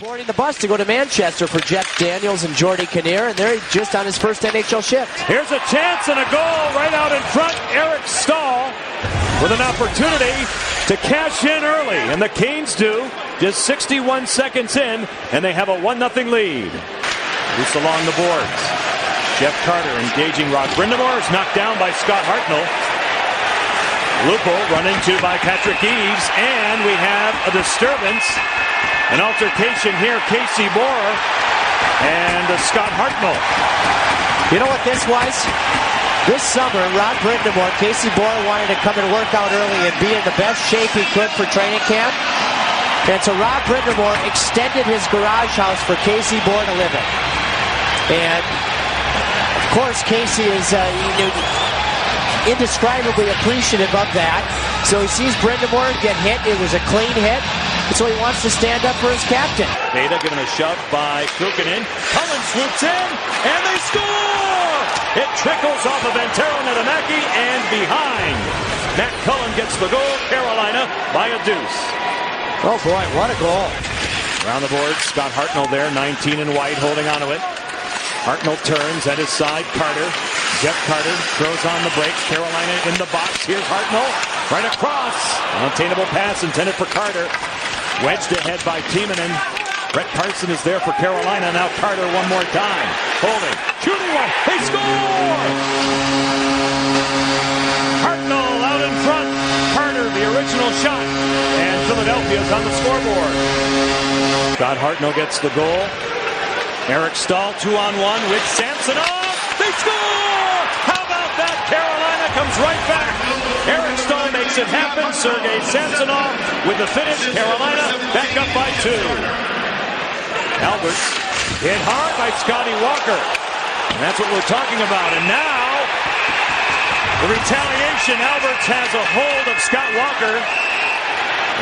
boarding the bus to go to Manchester for Jeff Daniels and Jordy Kinnear, and they're just on his first NHL shift. Here's a chance and a goal right out in front. Eric Staal with an opportunity to cash in early, and the Canes do. Just 61 seconds in, and they have a 1-0 lead. Loose along the boards. Jeff Carter engaging Rod Brind'Amour is knocked down by Scott Hartnell. Lupo run into by Patrick Eaves, and we have a disturbance. An altercation here, Casey Bohrer and Scott Hartnell. You know what this was? This summer, Rod Brind'Amour, Casey Bohrer wanted to come and work out early and be in the best shape he could for training camp. And so Rod Brind'Amour extended his garage house for Casey Bohrer to live in. And, of course, Casey is indescribably appreciative of that. So he sees Brind'Amour get hit. It was a clean hit. And so he wants to stand up for his captain. Beta given a shove by Kukkonen. Cullen swoops in, and they score! It trickles off of Antero Niittymaki and behind. Matt Cullen gets the goal. Carolina by a deuce. Oh, boy, what a goal. Around the board, Scott Hartnell there, 19 in white, holding onto it. Hartnell turns at his side. Carter. Jeff Carter throws on the brakes. Carolina in the box. Here's Hartnell. Right across. Unattainable pass intended for Carter. Wedged ahead by Timonen. Brett Carson is there for Carolina. Now Carter one more time. Holding. Shooting one. They score! Hartnell out in front. Carter, the original shot. And Philadelphia's on the scoreboard. Scott Hartnell gets the goal. Eric Staal 2-on-1 with Samsonov. They score! How about that? Carolina comes right back. Eric Staal makes it happen. Sergei Samsonov with the finish. Carolina back up by 2. Alberts hit hard by Scotty Walker. And that's what we're talking about. And now, the retaliation. Alberts has a hold of Scott Walker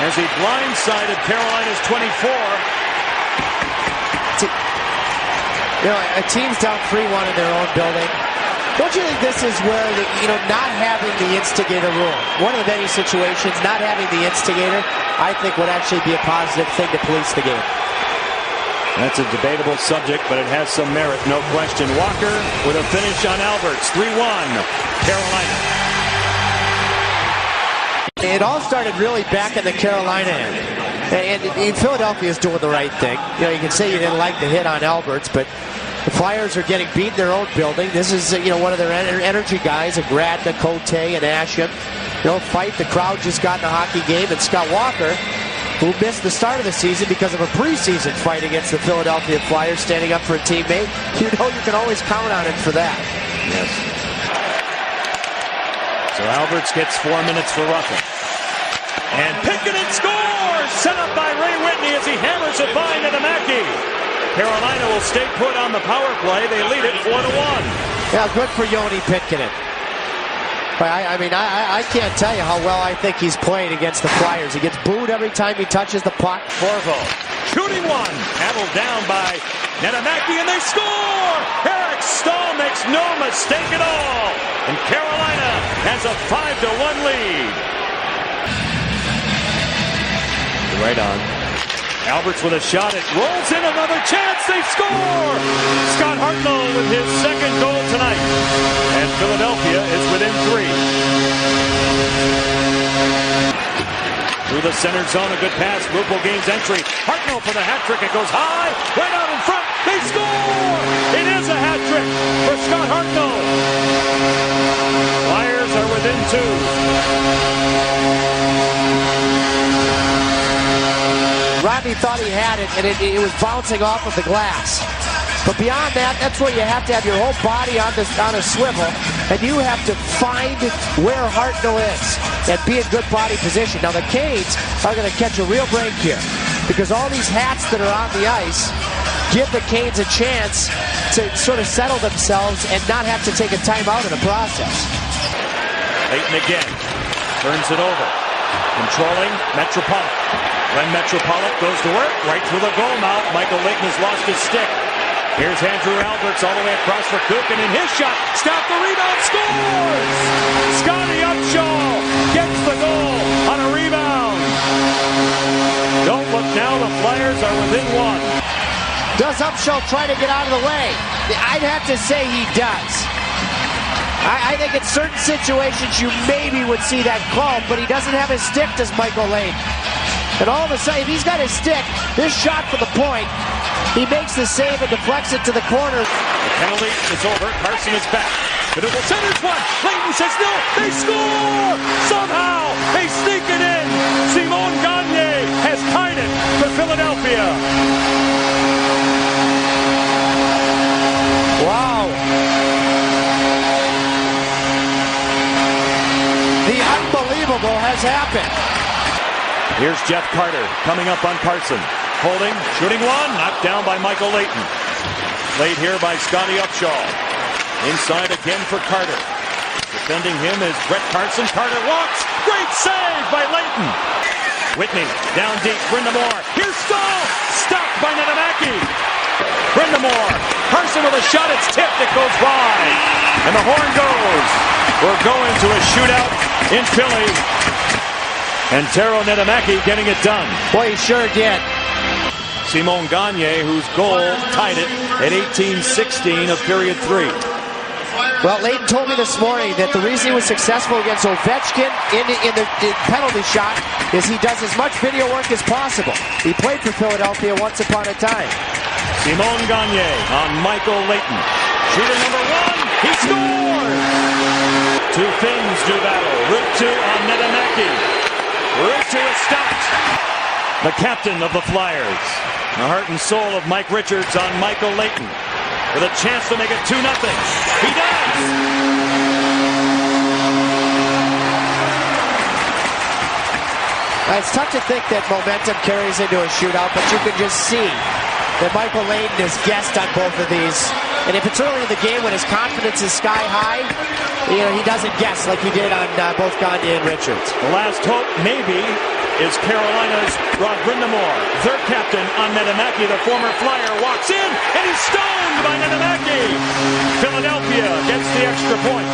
as he blindsided Carolina's 24. You know, a team's down 3-1 in their own building. Don't you think this is where, not having the instigator rule, one of the many situations, not having the instigator, I think would actually be a positive thing to police the game. That's a debatable subject, but it has some merit, no question. Walker with a finish on Alberts. 3-1, Carolina. It all started really back in the Carolina end. And Philadelphia is doing the right thing. You know, you can say you didn't like the hit on Alberts, but the Flyers are getting beat in their own building. This is, one of their energy guys, Gradna, Cote, and Asham. Fight. The crowd just got in a hockey game, and Scott Walker, who missed the start of the season because of a preseason fight against the Philadelphia Flyers, standing up for a teammate. You can always count on it for that. Yes. So Alberts gets 4 minutes for roughing. And Pickett scores! Set up by Ray Whitney as he hammers it by Niittymaki. Carolina will stay put on the power play. They lead it 4-1. Yeah, good for Joni Pitkanen. I can't tell you how well I think he's played against the Flyers. He gets booed every time he touches the puck. Corvo shooting one. Paddled down by Niittymaki, and they score! Eric Staal makes no mistake at all. And Carolina has a 5-1 lead. Right on. Alberts with a shot. It rolls in. Another chance. They score! Scott Hartnell with his second goal tonight. And Philadelphia is within 3. Through the center zone. A good pass. Lupo gains entry. Hartnell for the hat trick. It goes high. Right out in front. They score! It is a hat trick for Scott Hartnell. Flyers are within 2. Rodney thought he had it, and it was bouncing off of the glass. But beyond that, that's where you have to have your whole body on a swivel, and you have to find where Hartnell is and be in good body position. Now, the Canes are going to catch a real break here because all these hats that are on the ice give the Canes a chance to sort of settle themselves and not have to take a timeout in the process. Leighton again turns it over. Controlling Metropolitan. When Metropolitan goes to work, right through the goal mouth. Michael Leighton has lost his stick. Here's Andrew Alberts all the way across for Kukkonen, and his shot. Stop the rebound, scores! Scotty Upshaw gets the goal on a rebound. Don't look now, the Flyers are within one. Does Upshall try to get out of the way? I'd have to say he does. I think in certain situations you maybe would see that called, but he doesn't have his stick, does Michael Layton. And all of a sudden, if he's got his stick, this shot for the point, he makes the save and deflects it to the corner. The penalty is over. Carson is back. Knuble centers one. Layton says no. They score! Somehow they sneak it in. Simon Gagne has tied it for Philadelphia. Wow. The unbelievable has happened. Here's Jeff Carter coming up on Carson. Holding, shooting one, knocked down by Michael Layton. Played here by Scotty Upshall. Inside again for Carter. Defending him is Brett Carson. Carter walks. Great save by Layton. Whitney down deep. Brind'Amour. Here's Stahl. Stopped by Netamaki. Brind'Amour. Carson with a shot. It's tipped. It goes wide. And the horn goes. We're going to a shootout in Philly. And Taro Netamaki getting it done. Boy, he sure did. Simon Gagne, whose goal tied it at 18-16 of period 3. Well, Layton told me this morning that the reason he was successful against Ovechkin in the penalty shot is he does as much video work as possible. He played for Philadelphia once upon a time. Simon Gagne on Michael Layton. Shooter number one, he scores! Two Finns do battle. Route 2 on Netamaki. Route 2 is stopped. The captain of the Flyers. The heart and soul of Mike Richards on Michael Layton. With a chance to make it 2-0. He does! It's tough to think that momentum carries into a shootout, but you can just see that Michael Layton has guessed on both of these. And if it's early in the game when his confidence is sky high, you know, he doesn't guess like he did on both Gagne and Richards. The last hope, maybe, is Carolina's Rod Brind'Amour. Their captain on Netamaki, the former Flyer, walks in, and he's stoned by Netamaki. Philadelphia gets the extra point.